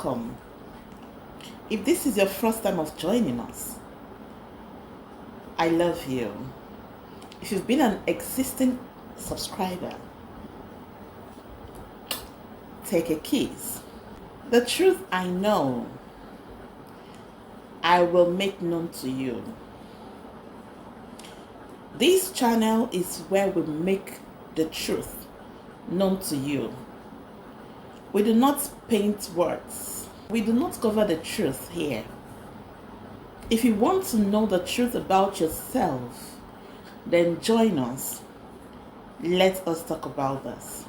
welcome. If this is your first time of joining us, I love you. If you've been an existing subscriber, take a kiss. The truth I know, I will make known to you. This channel is where we make the truth known to you. We do not paint words. We do not cover the truth here. If you want to know the truth about yourself, then join us. Let us talk about this.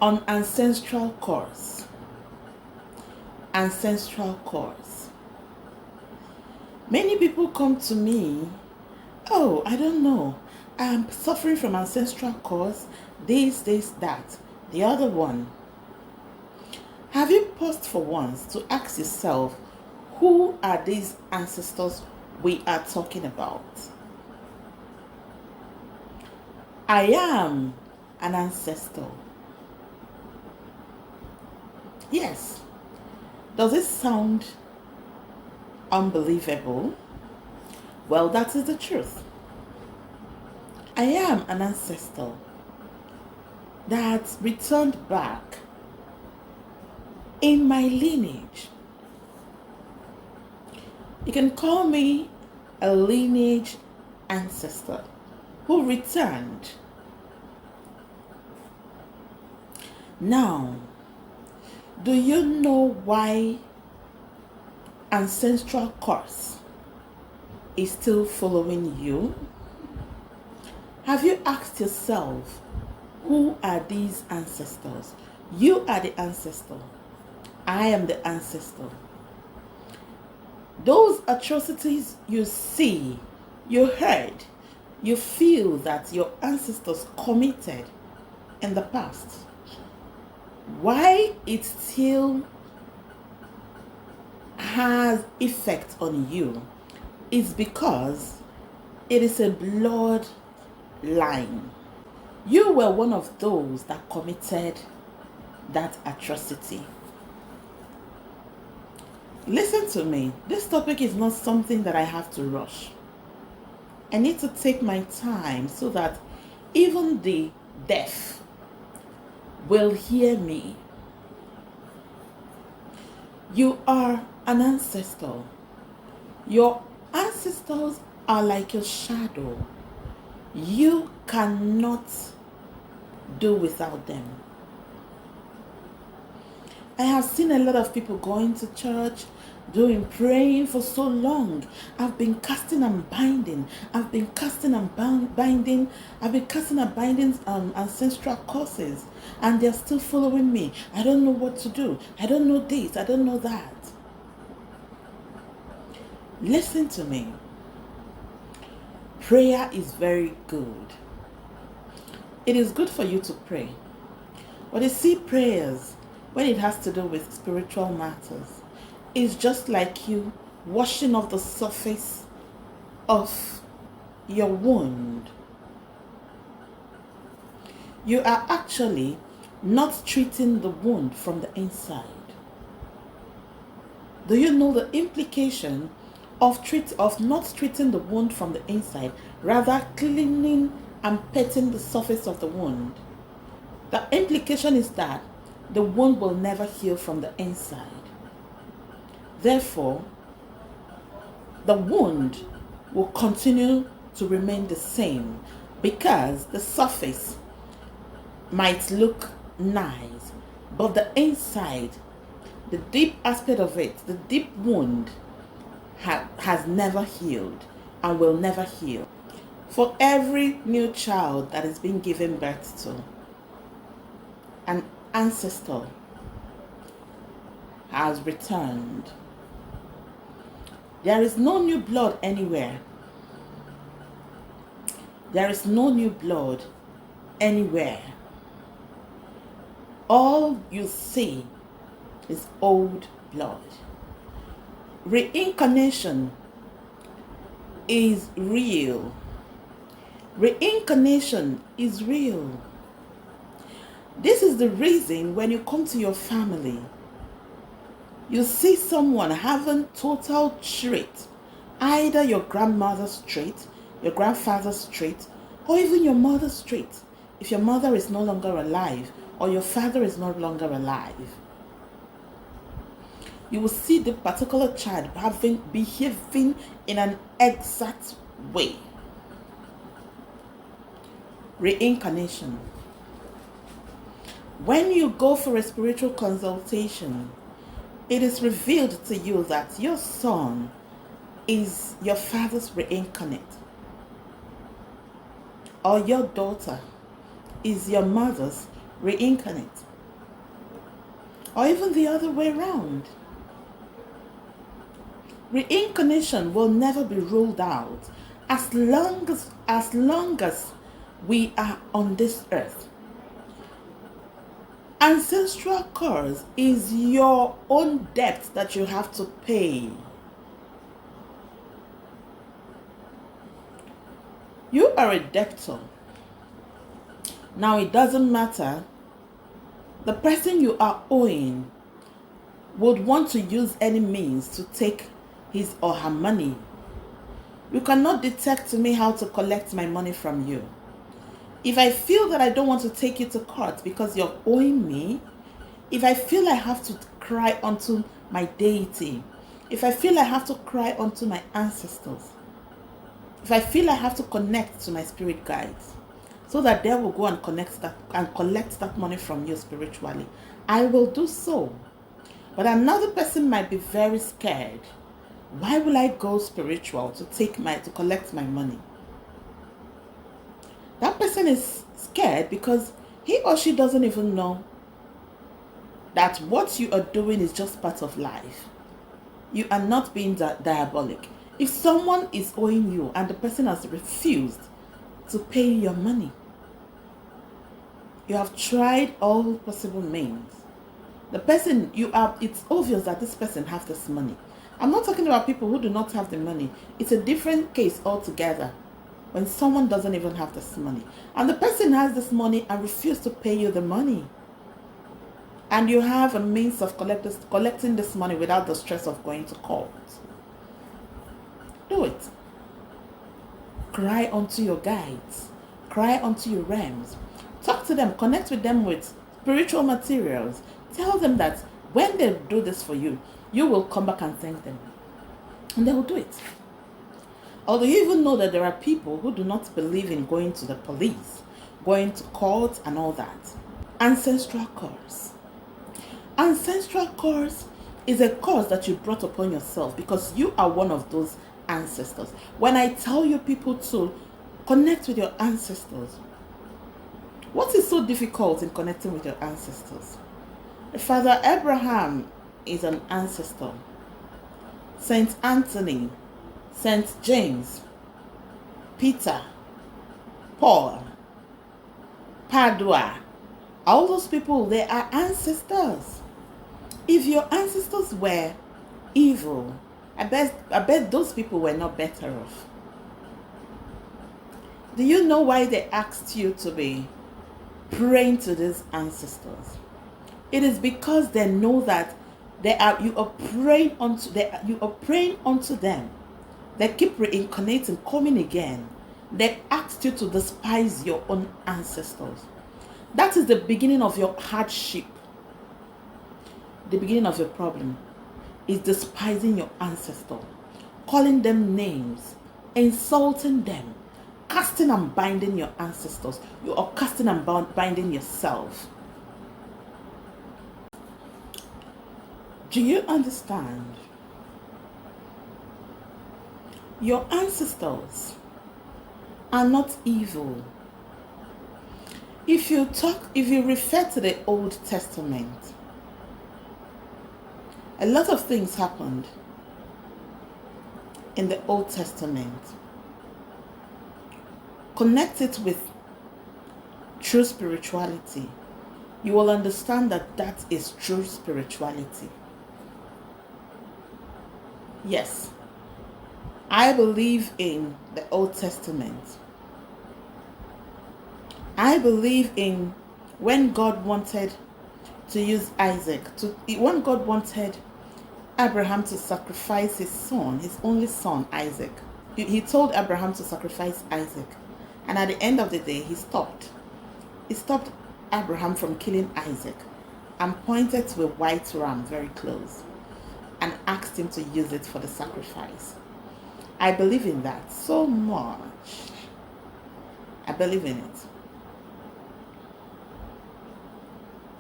On Ancestral Course. Ancestral Course. Many people come to me, oh, I don't know, I'm suffering from ancestral curse, this, that, the other one. Have you paused for once to ask yourself, who are these ancestors we are talking about? I am an ancestor. Yes. Does it sound unbelievable? Well, that is the truth. I am an ancestor that returned back in my lineage. You can call me a lineage ancestor who returned. Now, do you know why ancestral curse is still following you? Have you asked yourself, who are these ancestors? You are the ancestor. I am the ancestor. Those atrocities you see, you heard, you feel that your ancestors committed in the past, why it still has effect on you is because it is a blood line. You were one of those that committed that atrocity. Listen to me. This topic is not something that I have to rush. I need to take my time so that even the deaf will hear me. You are an ancestor. Your ancestors are like your shadow. You cannot do without them. I have seen a lot of people going to church, praying for so long. I've been casting and binding. I've been casting and binding ancestral curses, and they're still following me. I don't know what to do. I don't know this. I don't know that. Listen to me. Prayer is very good. It is good for you to pray. But you see, prayers, when it has to do with spiritual matters, is just like you washing off the surface of your wound. You are actually not treating the wound from the inside. Do you know the implication of not treating the wound from the inside, rather cleaning and petting the surface of the wound? The implication is that the wound will never heal from the inside. Therefore, the wound will continue to remain the same because the surface might look nice, but the inside, the deep aspect of it, the deep wound has never healed and will never heal. For every new child that is being given birth to, an ancestor has returned. There is no new blood anywhere. There is no new blood anywhere. All you see is old blood. Reincarnation is real. Reincarnation is real. This is the reason when you come to your family, you see someone having total trait, either your grandmother's trait, your grandfather's trait, or even your mother's trait. If your mother is no longer alive or your father is no longer alive, you will see the particular child behaving in an exact way. Reincarnation. When you go for a spiritual consultation, it is revealed to you that your son is your father's reincarnate, or your daughter is your mother's reincarnate, or even the other way around. Reincarnation will never be ruled out as long as we are on this earth. Ancestral curse is your own debt that you have to pay. You are a debtor. Now it doesn't matter. The person you are owing would want to use any means to take his or her money. You cannot dictate to me how to collect my money from you. If I feel that I don't want to take you to court because you're owing me, if I feel I have to cry unto my deity, if I feel I have to cry unto my ancestors, if I feel I have to connect to my spirit guides so that they will go and collect that money from you spiritually, I will do so. But another person might be very scared. Why will I go spiritual to collect my money? That person is scared because he or she doesn't even know that what you are doing is just part of life. You are not being diabolic. If someone is owing you and the person has refused to pay your money, you have tried all possible means. The person it's obvious that this person has this money. I'm not talking about people who do not have the money. It's a different case altogether. When someone doesn't even have this money, and the person has this money and refuses to pay you the money, and you have a means of collecting this money without the stress of going to court, do it. Cry unto your guides, cry unto your realms, talk to them, connect with them with spiritual materials. Tell them that when they do this for you, you will come back and thank them, and they will do it. Although you even know that there are people who do not believe in going to the police, going to court and all that. Ancestral curse. Ancestral curse is a curse that you brought upon yourself because you are one of those ancestors. When I tell you people to connect with your ancestors, what is so difficult in connecting with your ancestors? Father Abraham is an ancestor. Saint Anthony, Saint James, Peter, Paul, Padua, all those people, they are ancestors. If your ancestors were evil, I bet those people were not better off. Do you know why they asked you to be praying to these ancestors? It is because they know that you are praying unto them. They keep reincarnating, coming again. They asked you to despise your own ancestors. That is the beginning of your hardship. The beginning of your problem is despising your ancestor, calling them names, insulting them, casting and binding your ancestors. You are casting and binding yourself. Do you understand? Your ancestors are not evil. If you refer to the Old Testament, a lot of things happened in the Old Testament. Connect it with true spirituality. You will understand that is true spirituality. Yes, I believe in the Old Testament. I believe in when God wanted to use when God wanted Abraham to sacrifice his son, his only son, Isaac. He told Abraham to sacrifice Isaac. And at the end of the day, he stopped. He stopped Abraham from killing Isaac and pointed to a white ram very close and asked him to use it for the sacrifice. I believe in that so much. I believe in it.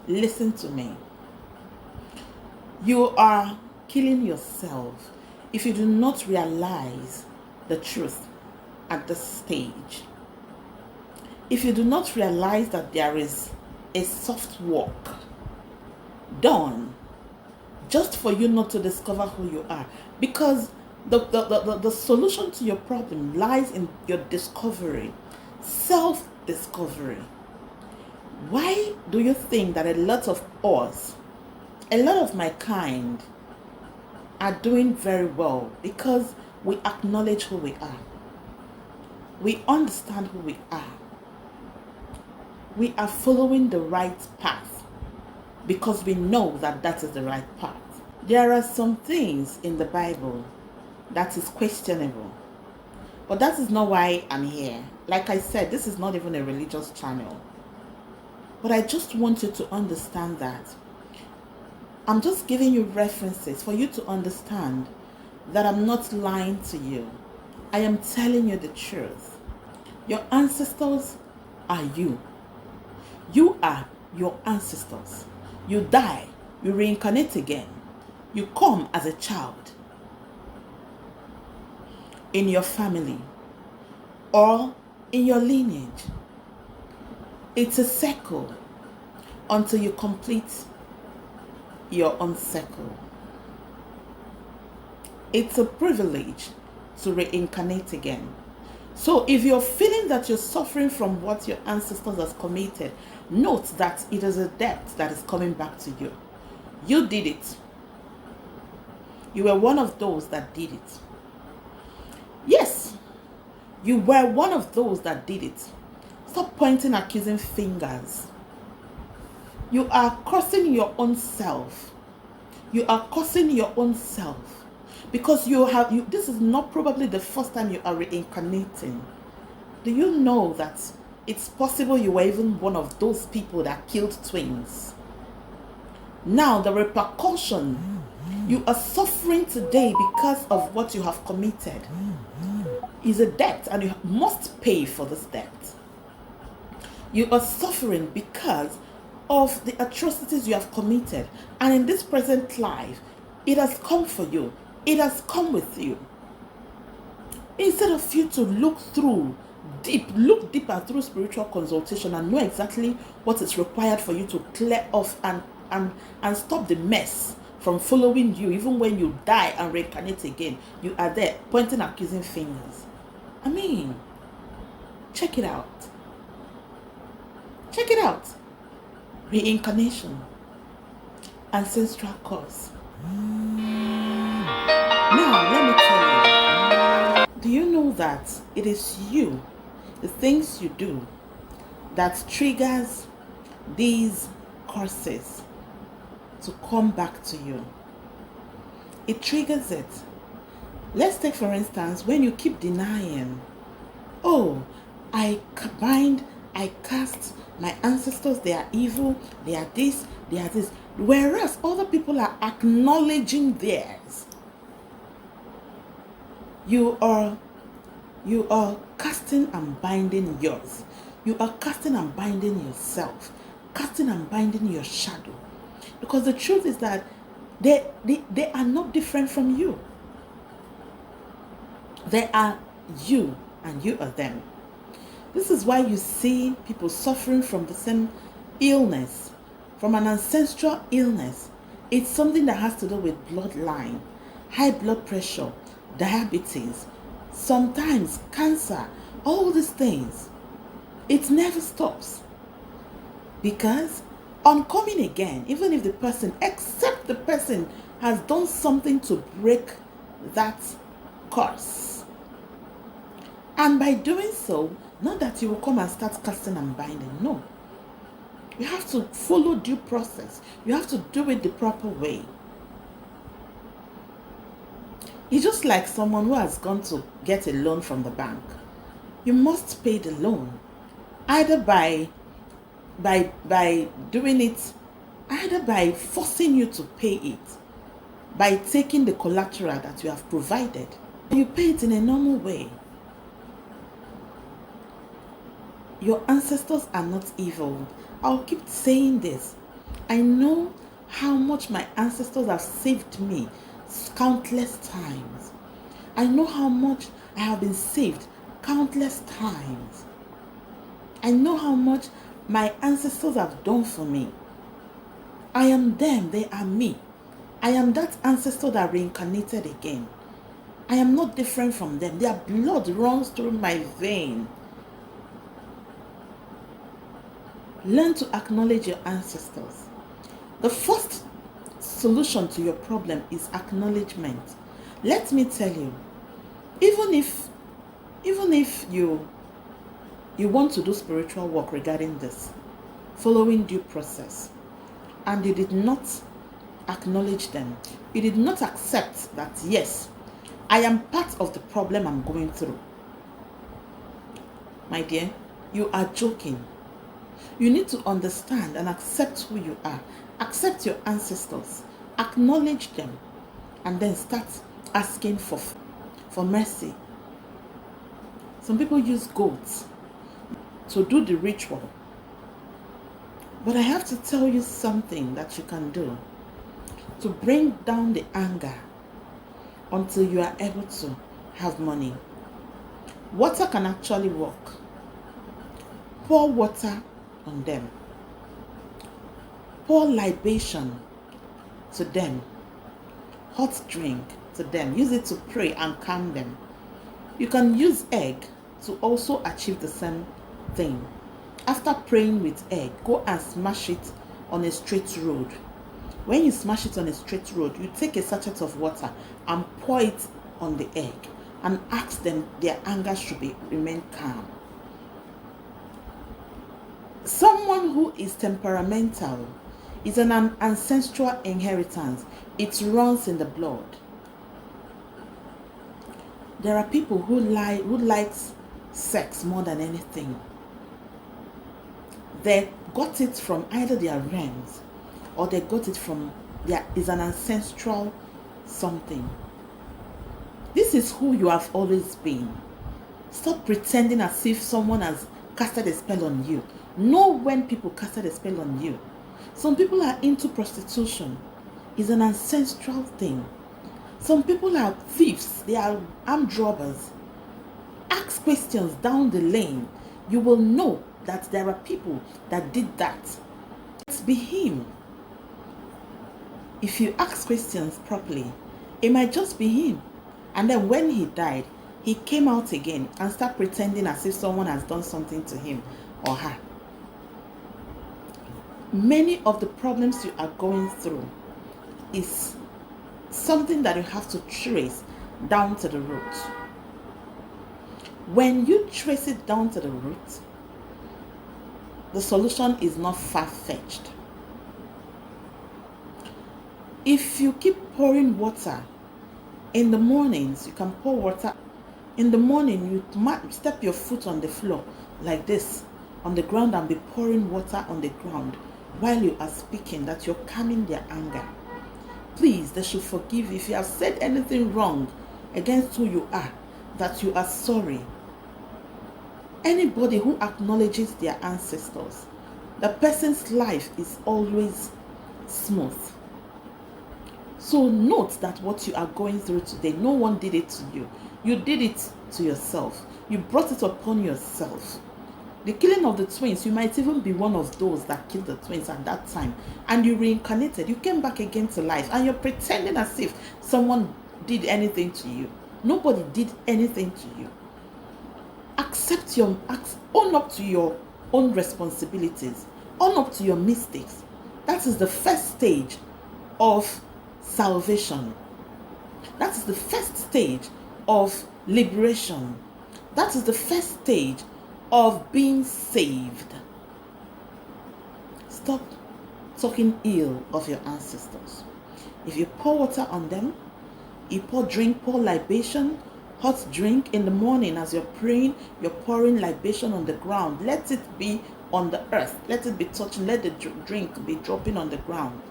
Listen to me. You are killing yourself if you do not realize the truth at this stage. If you do not realize that there is a soft work done just for you not to discover who you are, because the solution to your problem lies in your discovery, self-discovery. Why do you think that a lot of us, a lot of my kind, are doing very well? Because we acknowledge who we are. We understand who we are. We are following the right path because we know that that is the right path. There are some things in the Bible that is questionable, but that is not why I'm here. Like I said, this is not even a religious channel. But I just want you to understand that I'm just giving you references for you to understand that I'm not lying to you. I am telling you the truth. Your ancestors are you. You are your ancestors. You die, you reincarnate again. You come as a child in your family or in your lineage. It's a circle until you complete your own circle. It's a privilege to reincarnate again. So if you're feeling that you're suffering from what your ancestors have committed, note that it is a debt that is coming back to you. You did it. You were one of those that did it. Yes, you were one of those that did it. Stop pointing accusing fingers. You are cursing your own self. You are cursing your own self. Because this is not probably the first time you are reincarnating. Do you know that it's possible you were even one of those people that killed twins? Now the repercussion, you are suffering today because of what you have committed, is a debt, and you must pay for this debt. You are suffering because of the atrocities you have committed, and in this present life, it has come for you. It has come with you. Instead of you to look deeper through spiritual consultation and know exactly what is required for you to clear off and stop the mess from following you, even when you die and reincarnate again, you are there pointing accusing fingers. I mean, check it out. Check it out. Reincarnation. Ancestral curse. Now, let me tell you. Do you know that it is you, the things you do, that triggers these curses to come back to you? It triggers it. Let's take, for instance, when you keep denying, oh, I cast my ancestors, they are evil, they are this, they are this. Whereas other people are acknowledging theirs. You are casting and binding yours. You are casting and binding yourself. Casting and binding your shadow. Because the truth is that they are not different from you. They are you and you are them. This is why you see people suffering from the same illness, from an ancestral illness. It's something that has to do with bloodline, high blood pressure, diabetes, sometimes cancer, all these things. It never stops. Because on coming again, even if the person, except the person has done something to break that curse. And by doing so, not that you will come and start casting and binding, no. You have to follow due process. You have to do it the proper way. It's just like someone who has gone to get a loan from the bank. You must pay the loan, either by doing it, either by forcing you to pay it, by taking the collateral that you have provided. You pay it in a normal way. Your ancestors are not evil. I'll keep saying this. I know how much my ancestors have saved me countless times. I know how much I have been saved countless times. I know how much my ancestors have done for me. I am them, they are me. I am that ancestor that reincarnated again. I am not different from them. Their blood runs through my vein. Learn to acknowledge your ancestors. The first solution to your problem is acknowledgement. Let me tell you, even if you want to do spiritual work regarding this, following due process, and you did not acknowledge them, you did not accept that, yes, I am part of the problem I'm going through. My dear, you are joking. You need to understand and accept who you are. Accept your ancestors. Acknowledge them. And then start asking for mercy. Some people use goats to do the ritual. But I have to tell you something that you can do to bring down the anger until you are able to have money. Water can actually work. Pour water on them. Pour libation to them. Hot drink to them. Use it to pray and calm them. You can use egg to also achieve the same thing. After praying with egg, go and smash it on a straight road. When you smash it on a straight road, you take a sachet of water and pour it on the egg and ask them their anger should remain calm. Someone who is temperamental is an ancestral inheritance. It runs in the blood. There are people who likes sex more than anything. They got it from either their realms or they got it from is an ancestral something. This is who you have always been. Stop pretending as if someone has casted a spell on you. Know when people casted a spell on you. Some people are into prostitution. It's an ancestral thing. Some people are thieves. They are armed robbers. Ask questions down the lane. You will know that there are people that did that. It's be him. If you ask questions properly, it might just be him. And then when he died, he came out again and started pretending as if someone has done something to him or her. Many of the problems you are going through is something that you have to trace down to the root. When you trace it down to the root, the solution is not far-fetched. If you keep pouring water in the mornings, you can pour water. In the morning, you step your foot on the floor like this on the ground and be pouring water on the ground while you are speaking, that you're calming their anger. Please, they should forgive you. If you have said anything wrong against who you are, that you are sorry. Anybody who acknowledges their ancestors, the person's life is always smooth. So note that what you are going through today, no one did it to you. You did it to yourself. You brought it upon yourself. The killing of the twins, you might even be one of those that killed the twins at that time. And you reincarnated. You came back again to life. And you're pretending as if someone did anything to you. Nobody did anything to you. Own up to your own responsibilities. Own up to your mistakes. That is the first stage of salvation. That is the first stage of liberation. That is the first stage of being saved. stop talking ill of your ancestors. If you pour water on them, you pour libation, hot drink in the morning as you're praying, you're pouring libation on the ground. Let it be on the earth. Let it be touching. Let the drink be dropping on the ground.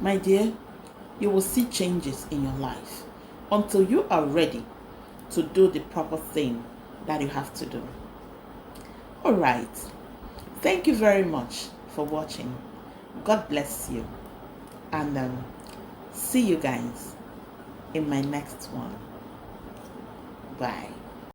My dear, you will see changes in your life until you are ready to do the proper thing that you have to do. All right. Thank you very much for watching. God bless you. And see you guys in my next one. Bye.